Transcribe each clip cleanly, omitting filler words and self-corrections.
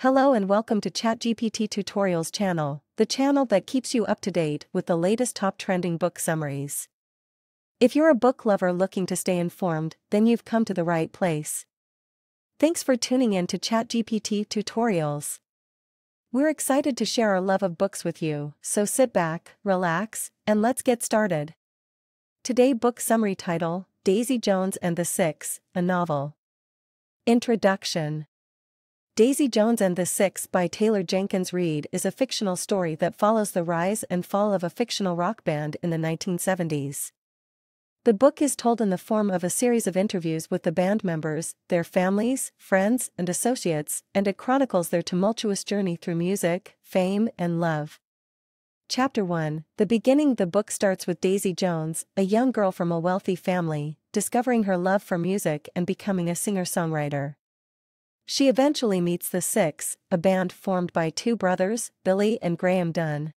Hello and welcome to ChatGPT Tutorials channel, the channel that keeps you up to date with the latest top trending book summaries. If you're a book lover looking to stay informed, then you've come to the right place. Thanks for tuning in to ChatGPT Tutorials. We're excited to share our love of books with you, so sit back, relax, and let's get started. Today book summary title, Daisy Jones and the Six, a novel. Introduction. Daisy Jones and the Six by Taylor Jenkins Reid is a fictional story that follows the rise and fall of a fictional rock band in the 1970s. The book is told in the form of a series of interviews with the band members, their families, friends, and associates, and it chronicles their tumultuous journey through music, fame, and love. Chapter 1, The Beginning. The book starts with Daisy Jones, a young girl from a wealthy family, discovering her love for music and becoming a singer-songwriter. She eventually meets the Six, a band formed by two brothers, Billy and Graham Dunn.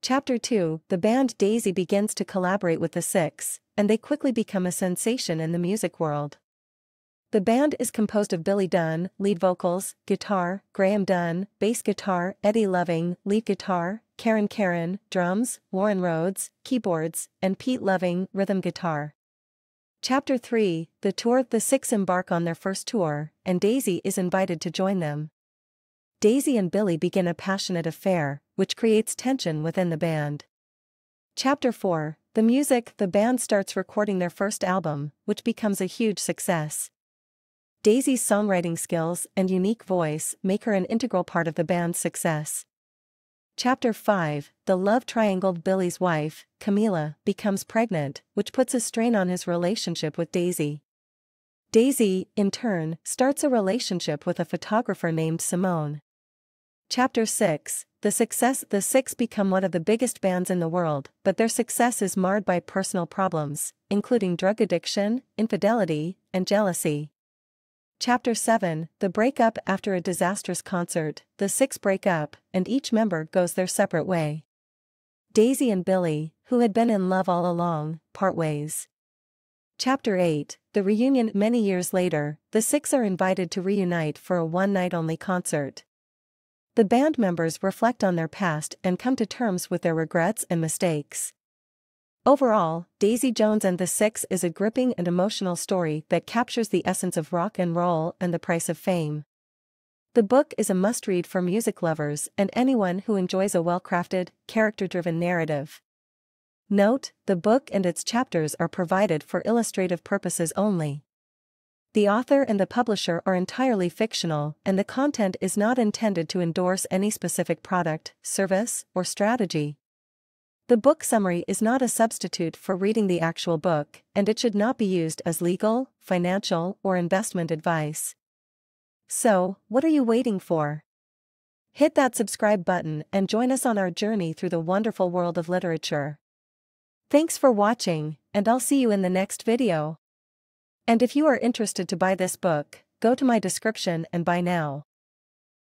Chapter 2, The band. Daisy begins to collaborate with the Six, and they quickly become a sensation in the music world. The band is composed of Billy Dunn, lead vocals, guitar, Graham Dunn, bass guitar, Eddie Loving, lead guitar, Karen, drums, Warren Rhodes, keyboards, and Pete Loving, rhythm guitar. Chapter 3, The Tour. The Six embark on their first tour, and Daisy is invited to join them. Daisy and Billy begin a passionate affair, which creates tension within the band. Chapter 4, The Music. The band starts recording their first album, which becomes a huge success. Daisy's songwriting skills and unique voice make her an integral part of the band's success. Chapter 5, The Love Triangle. Billy's wife, Camila, becomes pregnant, which puts a strain on his relationship with Daisy. Daisy, in turn, starts a relationship with a photographer named Simone. Chapter 6, The Success. The Six become one of the biggest bands in the world, but their success is marred by personal problems, including drug addiction, infidelity, and jealousy. Chapter 7, The Breakup. After a disastrous concert, the Six break up, and each member goes their separate way. Daisy and Billy, who had been in love all along, part ways. Chapter 8, The Reunion. Many years later, the Six are invited to reunite for a one-night-only concert. The band members reflect on their past and come to terms with their regrets and mistakes. Overall, Daisy Jones and the Six is a gripping and emotional story that captures the essence of rock and roll and the price of fame. The book is a must-read for music lovers and anyone who enjoys a well-crafted, character-driven narrative. Note, the book and its chapters are provided for illustrative purposes only. The author and the publisher are entirely fictional, and the content is not intended to endorse any specific product, service, or strategy. The book summary is not a substitute for reading the actual book, and it should not be used as legal, financial, or investment advice. So, what are you waiting for? Hit that subscribe button and join us on our journey through the wonderful world of literature. Thanks for watching, and I'll see you in the next video. And if you are interested to buy this book, go to my description and buy now.